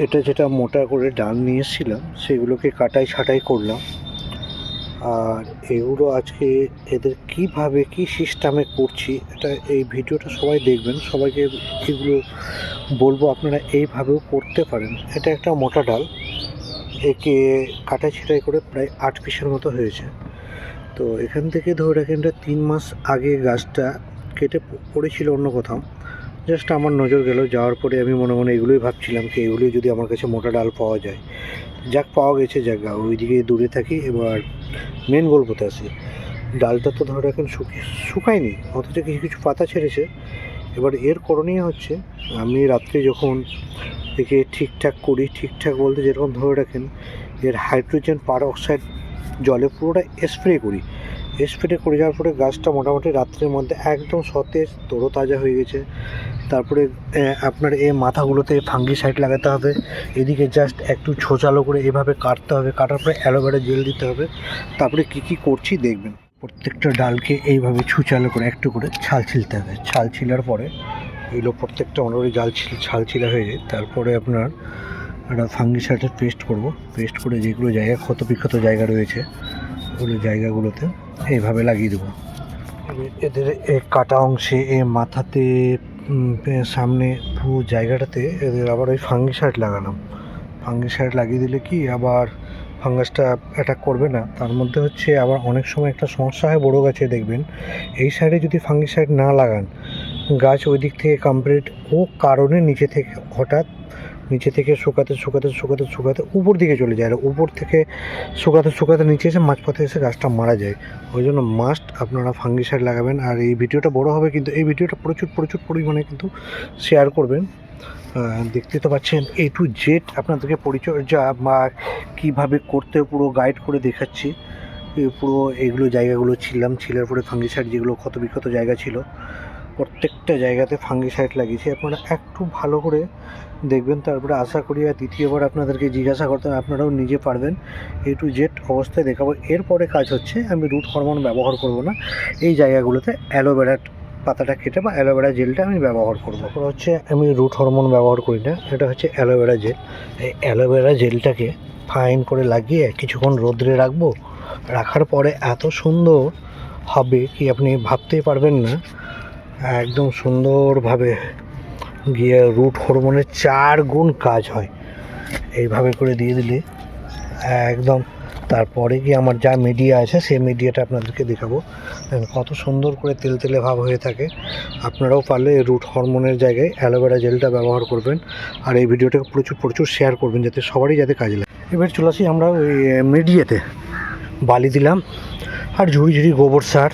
এটা যেটা মোটা করে ডাল নিয়ে এসেছিলাম সেগুলোকে কাটাই ছাঁটাই করলাম। আর এগুলো আজকে এদের কিভাবে কি সিস্টেমে করছি এটা এই ভিডিওটা সবাই দেখবেন, সবাইকে এগুলো বলবো আপনারা এইভাবেও করতে পারেন। এটা একটা মোটা ডাল, একে কাটাই ছাঁটাই করে প্রায় 8 পিসের মতো হয়েছে। তো এখান থেকে ধরে রাখেন 3 মাস আগে গাছটা কেটে পড়েছিল অন্য কোথাও, জাস্ট আমার নজর গেল, যাওয়ার পরে আমি মনে মনে এগুলোই ভাবছিলাম কি এগুলোই যদি আমার কাছে মোটা ডাল পাওয়া যায়। যাক, পাওয়া গেছে, জায়গা ওইদিকে দূরে থাকি। এবার মেন গল্পতে আসি। ডালটা তো ধরে রাখেন শুকায়নি, অথচ কিছু কিছু পাতা ছেড়েছে। এবার এর করণীয় হচ্ছে, আমি রাত্রে যখন একে ঠিকঠাক করি, ঠিকঠাক বলতে যেরকম ধরে রাখেন এর হাইড্রোজেন পারঅক্সাইড জলে পুরোটা স্প্রে করি। স্প্রে করে যাওয়ার পরে গাছটা মোটামুটি রাত্রের মধ্যে একদম সতেজ তরতাজা হয়ে গেছে। তারপরে আপনার এই মাথাগুলোতে ফাঙ্গিসাইড লাগাতে হবে। এদিকে জাস্ট একটু ছোচালো করে এভাবে কাটতে হবে, কাটার পরে অ্যালোভেরা জেল দিতে হবে। তারপরে কি করছি দেখবেন। প্রত্যেকটা ডালকে এইভাবে ছুচালো করে একটু করে ছাল ছিলতে হবে। ছাল ছিলার পরে এগুলো প্রত্যেকটা মোটামুটি ছাল ছিলা হয়ে যায়। তারপরে আপনার একটা ফাঙ্গিসাইডের পেস্ট করব। পেস্ট করে যেগুলো জায়গা ক্ষতবিক্ষত জায়গা রয়েছে ওগুলো জায়গাগুলোতে এইভাবে লাগিয়ে দেবো। এদের কাটা অংশে মাথাতে সামনে পুরো জায়গাটাতে এদের আবার ওই ফাঙ্গিসাইড লাগালাম। ফাঙ্গিসাইড লাগিয়ে দিলে কি আবার ফাঙ্গাসটা অ্যাটাক করবে না। তার মধ্যে হচ্ছে আবার অনেক সময় একটা সমস্যা হয় বড়ো গাছে, দেখবেন এই সাইডে যদি ফাঙ্গিসাইড না লাগান গাছ ওই দিক থেকে কমপ্লিট ও কারণে নিচে থেকে শুকাতে উপর দিকে চলে যায়। আর উপর থেকে শুকাতে নিচে এসে মাঝপথে এসে গাছটা মারা যায়। ওই জন্য মাস্ট আপনারা ফাঙ্গিসাইড লাগাবেন। আর এই ভিডিওটা বড় হবে, কিন্তু এই ভিডিওটা প্রচুর পরিমাণে কিন্তু শেয়ার করবেন। দেখতে তো পাচ্ছেন A to Z আপনাদেরকে পরিচর্যা বা কীভাবে করতে পুরো গাইড করে দেখাচ্ছি। পুরো এগুলো জায়গাগুলো ছিলার পরে ফাঙ্গিসাইড যেগুলো ক্ষতবিক্ষত জায়গা ছিল প্রত্যেকটা জায়গাতে ফাঙ্গিসাইড লাগিয়েছি। আপনারা একটু ভালো করে দেখবেন, তারপরে আশা করি আর দ্বিতীয়বার আপনাদেরকে জিজ্ঞাসা করতে আপনারাও নিজে পারবেন। A to Z অবস্থায় দেখাবো। এরপরে কাজ হচ্ছে আমি রুট হরমোন ব্যবহার করব না, এই জায়গাগুলোতে অ্যালোভেরা পাতাটা কেটে বা অ্যালোভেরা জেলটা আমি ব্যবহার করব। তারপর হচ্ছে আমি রুট হরমোন ব্যবহার করি না, এটা হচ্ছে অ্যালোভেরা জেল। এই অ্যালোভেরা জেলটাকে ফাইন করে লাগিয়ে কিছুক্ষণ রোদ্রে রাখবো। রাখার পরে এত সুন্দর হবে কি আপনি ভাবতেই পারবেন না। একদম সুন্দরভাবে গিয়ে রুট হরমোনের 4 গুণ কাজ হয় এইভাবে করে দিয়ে দিলে একদম। তারপরে কি আমার যা মিডিয়া আছে সেই মিডিয়াটা আপনাদেরকে দেখাবো, কত সুন্দর করে তেলতেলে ভাব হয়ে থাকে। আপনারাও পারলে রুট হরমোনের জায়গায় অ্যালোভেরা জেলটা ব্যবহার করবেন। আর এই ভিডিওটাকে প্রচুর শেয়ার করবেন যাতে সবারই যাতে কাজে লাগে। এবার চলে আসি আমরা ওই মিডিয়াতে। বালি দিলাম আর ঝুড়ি গোবর সার,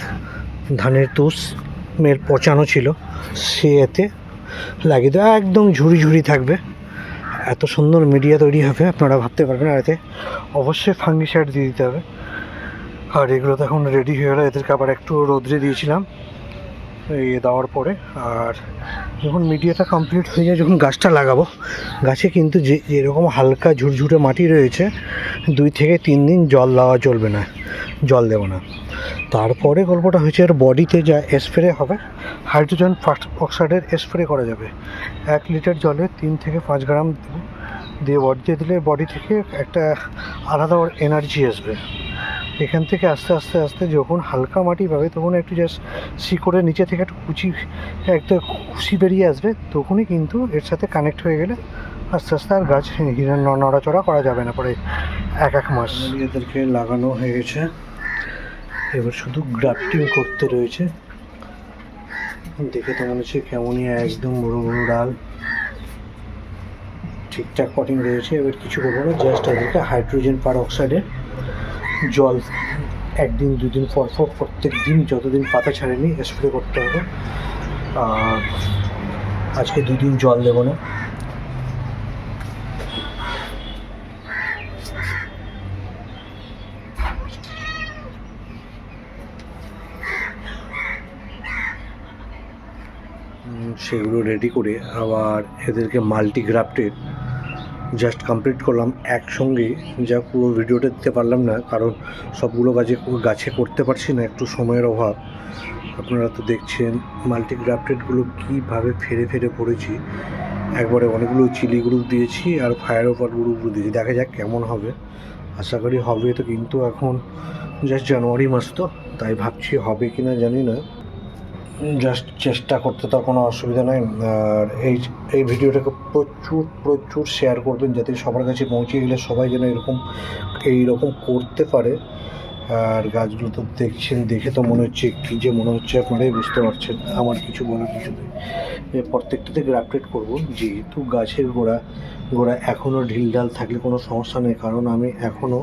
ধানের তুষ মেয়ের পচানো ছিল সে এতে লাগিয়ে দেওয়া, একদম ঝুড়ি থাকবে। এত সুন্দর মিডিয়া তৈরি হবে আপনারা ভাবতে পারবেন। আর এতে অবশ্যই ফাঙ্গিসাইড দিয়ে দিতে হবে। আর এগুলো তো এখন রেডি হয়ে গেলো। এদেরকে আবার একটু রোদ্রে দিয়েছিলাম দেওয়ার পরে। আর যখন মিডিয়াটা কমপ্লিট হয়ে যায়, যখন গাছটা লাগাবো, গাছে কিন্তু যেরকম হালকা ঝুরঝুরে মাটি রয়েছে 2 থেকে 3 দিন জল দেওয়া চলবে না, জল দেবো না। তারপরে গল্পটা হচ্ছে এর বডিতে যা স্প্রে হবে হাইড্রোজেন অক্সাইডের স্প্রে করা যাবে। 1 লিটার জলে 3 থেকে 5 গ্রাম দিয়ে বডিতে দিলে বডি থেকে একটা আলাদা এনার্জি আসবে। এখান থেকে আস্তে যখন হালকা মাটি পাবে তখন একটু জাস্ট শিকড়ের নিচে থেকে একটু একটা কুচি বেরিয়ে আসবে, তখনই কিন্তু এর সাথে কানেক্ট হয়ে গেলে আস্তে আর গাছ নড়াচড়া করা যাবে না। পরে 1 মাস এদেরকে লাগানো হয়ে গেছে, এবার শুধু গ্রাফটিং করতে রয়েছে। দেখে তো মনে হচ্ছে কেমনই একদম বড় ডাল, ঠিকঠাক কটিং রয়েছে। এবার কিছু করবো না, জাস্ট এদেরকে হাইড্রোজেন পারঅক্সাইডের জল 1 দিন 2 দিন পর প্রত্যেক দিন যতদিন পাতা ছাড়েনি স্প্রে করতে হবে। আর আজকে 2 দিন জল দেবো না। সেগুলো রেডি করে আবার এদেরকে মাল্টিগ্রাফটেড জাস্ট কমপ্লিট করলাম একসঙ্গে। যা পুরো ভিডিওটা দিতে পারলাম না, কারণ সবগুলো গাছে করতে পারছি না, একটু সময়ের অভাব। আপনারা তো দেখছেন মাল্টিগ্রাফটেডগুলো কীভাবে ফেরে পড়েছি। একবারে অনেকগুলো চিলি গ্রুপ দিয়েছি আর ফায়ার ওভার গ্রুপও দিয়েছি, দেখা যাক কেমন হবে। আশা করি হবে। তো কিন্তু এখন জাস্ট জানুয়ারি মাস, তো তাই ভাবছি হবে কি না জানি না, জাস্ট চেষ্টা করতে তো কোনো অসুবিধা নেই। আর এই ভিডিওটাকে প্রচুর প্রচুর শেয়ার করবেন, যাতে সবার কাছে পৌঁছে গেলে সবাই যেন এইরকম করতে পারে। আর গাছগুলো তো দেখছেন, দেখে তো মনে হচ্ছে কী যে মনে হচ্ছে, আপনারাই বুঝতে পারছেন, আমার কিছু বলার কিছু নেই। প্রত্যেকটাতে গ্রাফটেড করবো, যেহেতু গাছের গোড়া এখনও ঢিলঢাল থাকলে কোনো সমস্যা নেই, কারণ আমি এখনও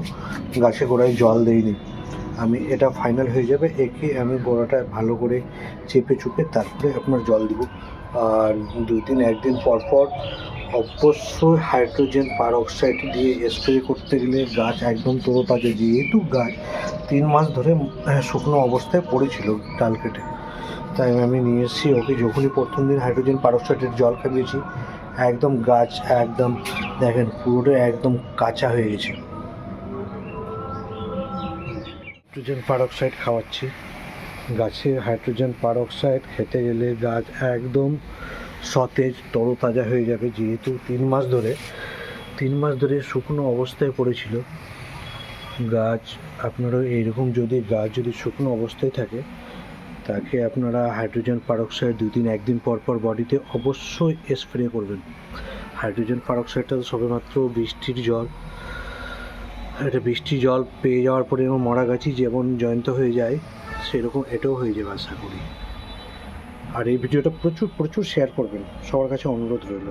গাছের গোড়ায় জল দিইনি। আমি এটা ফাইনাল হয়ে যাবে, একে আমি গোড়াটা ভালো করে চেপে চুপে তারপরে আপনার জল দিব। আর 1 দিন পর অবশ্যই হাইড্রোজেন পারঅক্সাইড দিয়ে স্প্রে করতে গেলে গাছ একদম তরতাজা। যেহেতু গাছ 3 মাস ধরে শুকনো অবস্থায় পড়েছিল ডাল কেটে, তাই আমি নিয়ে এসেছি ওকে। যখনই প্রথম দিন হাইড্রোজেন পারঅক্সাইডের জল খাইয়েছি, একদম গাছ একদম দেখেন পুরোটা একদম কাঁচা হয়ে গেছে। হাইড্রোজেন পারঅক্সাইড খাওয়াচ্ছি গাছে। হাইড্রোজেন পারঅক্সাইড খেতে গেলে গাছ একদম সতেজ তরতাজা হয়ে যাবে। যেহেতু 3 মাস ধরে শুকনো অবস্থায় পড়েছিল গাছ, আপনারা এইরকম গাছ যদি শুকনো অবস্থায় থাকে, তাকে আপনারা হাইড্রোজেন পারঅক্সাইড 1 দিন পর বডিতে অবশ্যই স্প্রে করবেন। হাইড্রোজেন পারঅক্সাইডটা সবেমাত্র বৃষ্টির জল, এটা বৃষ্টির জল পেয়ে যাওয়ার পরে এবং মরা গাছই যেমন জয়ন্ত হয়ে যায়, সেরকম এটাও হয়ে যাবে আশা করি। আর এই ভিডিওটা প্রচুর প্রচুর শেয়ার করবেন, সবার কাছে অনুরোধ রইল।